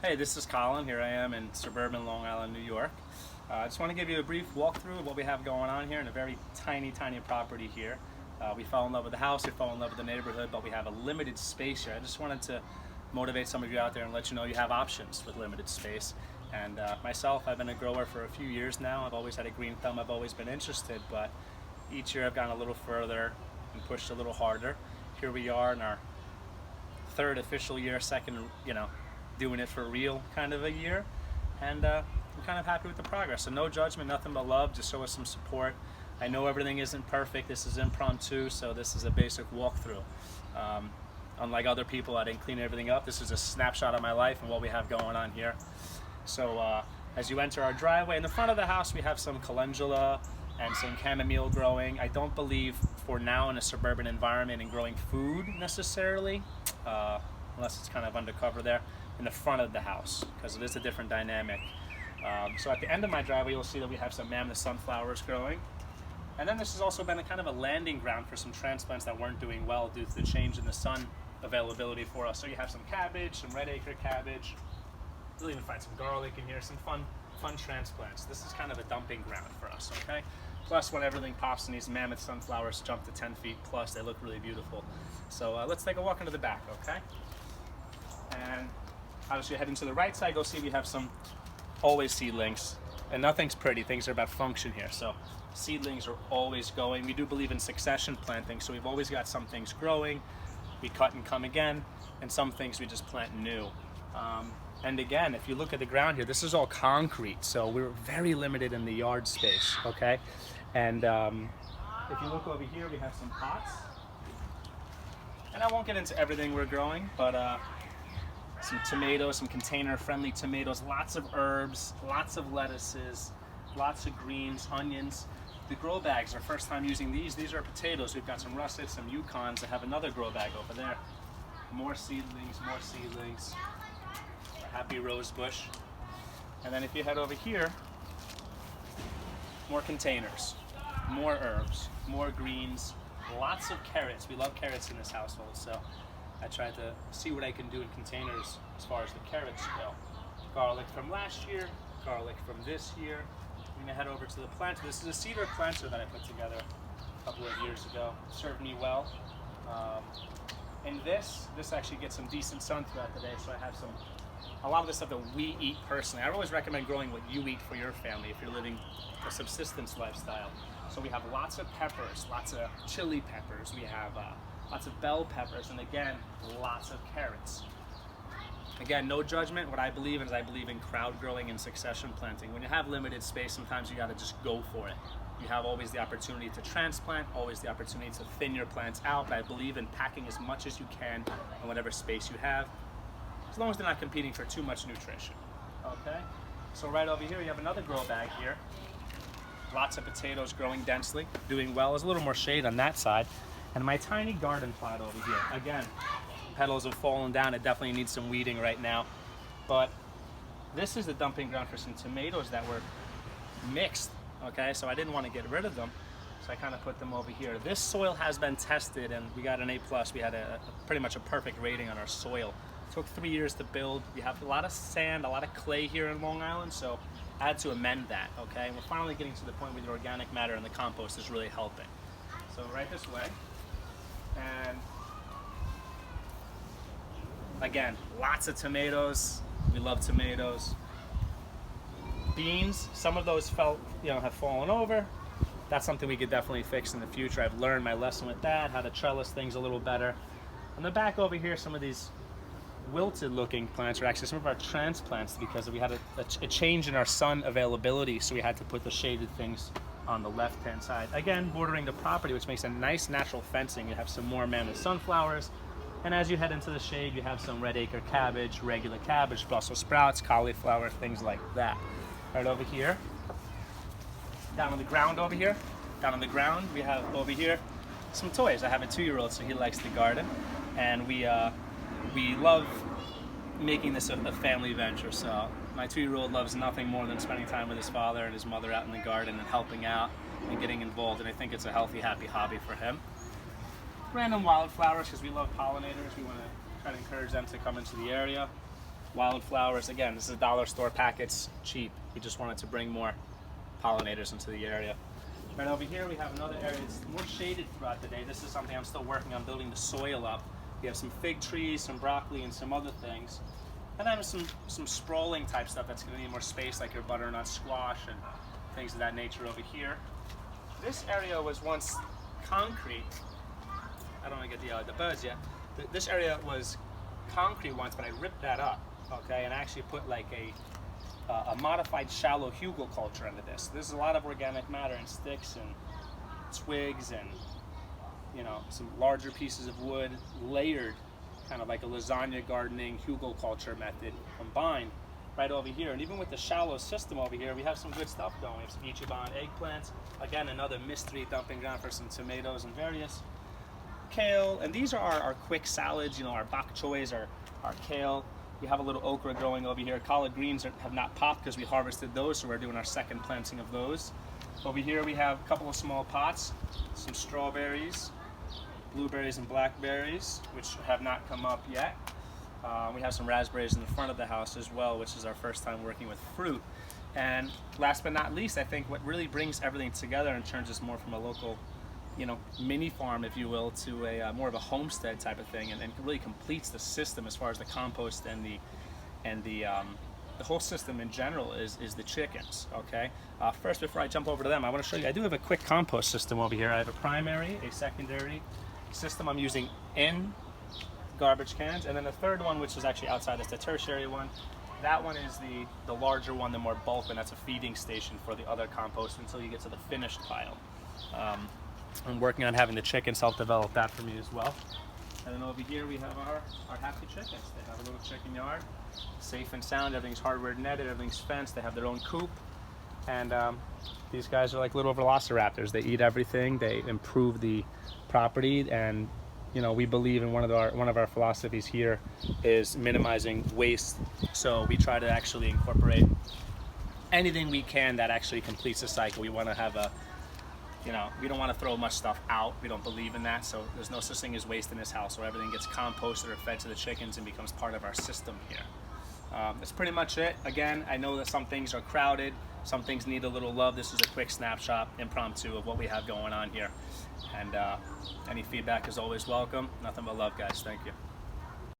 Hey, this is Colin. Here I am in suburban Long Island, New York. I just want to give you a brief walkthrough of what we have going on here in a very tiny property here. We fell in love with the house, we fell in love with the neighborhood, but we have a limited space here. I just wanted to motivate some of you out there and let you know you have options with limited space. And myself, I've been a grower for a few years now. I've always had a green thumb, I've always been interested, but each year I've gone a little further and pushed a little harder. Here we are in our third official year, second, doing it for real kind of a year, and I'm kind of happy with the progress. So no judgment, nothing but love. Just show us some support. I know everything isn't perfect. This is impromptu, so this is a basic walkthrough. Unlike other people, I didn't clean everything up. This is a snapshot of my life and what we have going on here. So as you enter our driveway, in the front of the house we have some calendula and some chamomile growing. I don't believe for now in a suburban environment in growing food necessarily, unless it's kind of undercover there in the front of the house, because it is a different dynamic. So at the end of my driveway, you'll see that we have some mammoth sunflowers growing. And then this has also been a kind of a landing ground for some transplants that weren't doing well due to the change in the sun availability for us. So you have some cabbage, some red acre cabbage. You'll even find some garlic in here, some fun transplants. This is kind of a dumping ground for us, okay? Plus, when everything pops and these mammoth sunflowers jump to 10 feet plus, they look really beautiful. So let's take a walk into the back, okay? And obviously heading to the right side, go see we have some always seedlings. And nothing's pretty, things are about function here. So seedlings are always going. We do believe in succession planting, so we've always got some things growing, we cut and come again, and some things we just plant new. And again, if you look at the ground here, this is all concrete, so we're very limited in the yard space, okay? And if you look over here, we have some pots. And I won't get into everything we're growing, but some tomatoes, some container-friendly tomatoes, lots of herbs, lots of lettuces, lots of greens, onions. The grow bags, our first time using these. These are potatoes. We've got some russets, some Yukons. I have another grow bag over there. More seedlings, more seedlings. A happy rose bush. And then if you head over here, more containers, more herbs, more greens, lots of carrots. We love carrots in this household, so I tried to see what I can do in containers as far as the carrots go. Garlic from last year, garlic from this year. I'm gonna head over to the planter. This is a cedar planter that I put together a couple of years ago. It served me well. And this actually gets some decent sun throughout the day, so I have a lot of the stuff that we eat personally. I always recommend growing what you eat for your family if you're living a subsistence lifestyle. So we have lots of peppers, lots of chili peppers. We have lots of bell peppers, and again, lots of carrots. Again, no judgment. What I believe in is I believe in crowd growing and succession planting. When you have limited space, sometimes you gotta just go for it. You have always the opportunity to transplant, always the opportunity to thin your plants out, but I believe in packing as much as you can in whatever space you have, as long as they're not competing for too much nutrition, okay? So right over here, you have another grow bag here. Lots of potatoes growing densely, doing well. There's a little more shade on that side. And my tiny garden plot over here, again, petals have fallen down. It definitely needs some weeding right now. But this is the dumping ground for some tomatoes that were mixed, okay? So I didn't want to get rid of them, so I kind of put them over here. This soil has been tested, and we got an A+. We had pretty much a perfect rating on our soil. It took 3 years to build. We have a lot of sand, a lot of clay here in Long Island, so I had to amend that, okay? And we're finally getting to the point where the organic matter and the compost is really helping. So right this way. And again, lots of tomatoes. We love tomatoes. Beans, some of those have fallen over. That's something we could definitely fix in the future. I've learned my lesson with that, how to trellis things a little better. On the back over here, some of these wilted looking plants are actually some of our transplants because we had a change in our sun availability, so we had to put the shaded things on the left-hand side. Again, bordering the property, which makes a nice natural fencing. You have some more mammoth sunflowers, and as you head into the shade, you have some red acre cabbage, regular cabbage, Brussels sprouts, cauliflower, things like that. Right over here, down on the ground over here, we have over here some toys. I have a 2-year-old, so he likes the garden, and we love making this a family venture. So my 2-year-old loves nothing more than spending time with his father and his mother out in the garden and helping out and getting involved, and I think it's a healthy, happy hobby for him. Random wildflowers, because we love pollinators. We want to try to encourage them to come into the area. wildflowers. Again, this is a dollar store packets, cheap. We just wanted to bring more pollinators into the area. Right over here we have another area that's more shaded throughout the day. This is something I'm still working on, building the soil up. We have some fig trees, some broccoli, and some other things. And then some sprawling type stuff that's going to need more space, like your butternut squash and things of that nature over here. This area was once concrete. I don't want to get the birds yet. This area was concrete once, but I ripped that up, okay, and I actually put like a modified shallow hugelkultur into this. There's a lot of organic matter and sticks and twigs and, you know, some larger pieces of wood layered, kind of like a lasagna gardening hugelkultur method combined right over here. And even with the shallow system over here, we have some good stuff going. We have some Ichiban eggplants, again another mystery dumping ground for some tomatoes and various kale. And these are our quick salads, you know, our bok choys, our kale. We have a little okra growing over here. Collard greens have not popped because we harvested those, so we're doing our second planting of those. Over here we have a couple of small pots, some strawberries, blueberries and blackberries, which have not come up yet. We have some raspberries in the front of the house as well, which is our first time working with fruit. And last but not least, I think what really brings everything together and turns us more from a local, you know, mini farm, if you will, to a more of a homestead type of thing, and really completes the system as far as the compost and the whole system in general is the chickens. Okay. First, before I jump over to them, I want to show you. I do have a quick compost system over here. I have a primary, a secondary system I'm using in garbage cans, and then the third one, which is actually outside, is the tertiary one. That one is the larger one, the more bulk, and that's a feeding station for the other compost until you get to the finished pile. I'm working on having the chickens help develop that for me as well. And then over here we have our happy chickens. They have a little chicken yard, safe and sound. Everything's hardware netted, everything's fenced. They have their own coop. And these guys are like little velociraptors. They eat everything. They improve the property. And you know, we believe in one of our philosophies here is minimizing waste. So we try to actually incorporate anything we can that actually completes the cycle. We want to have a, you know, we don't want to throw much stuff out. We don't believe in that. So there's no such thing as waste in this house, where everything gets composted or fed to the chickens and becomes part of our system here. That's pretty much it. Again, I know that some things are crowded, some things need a little love. This is a quick snapshot, impromptu, of what we have going on here. And any feedback is always welcome. Nothing but love, guys. Thank you.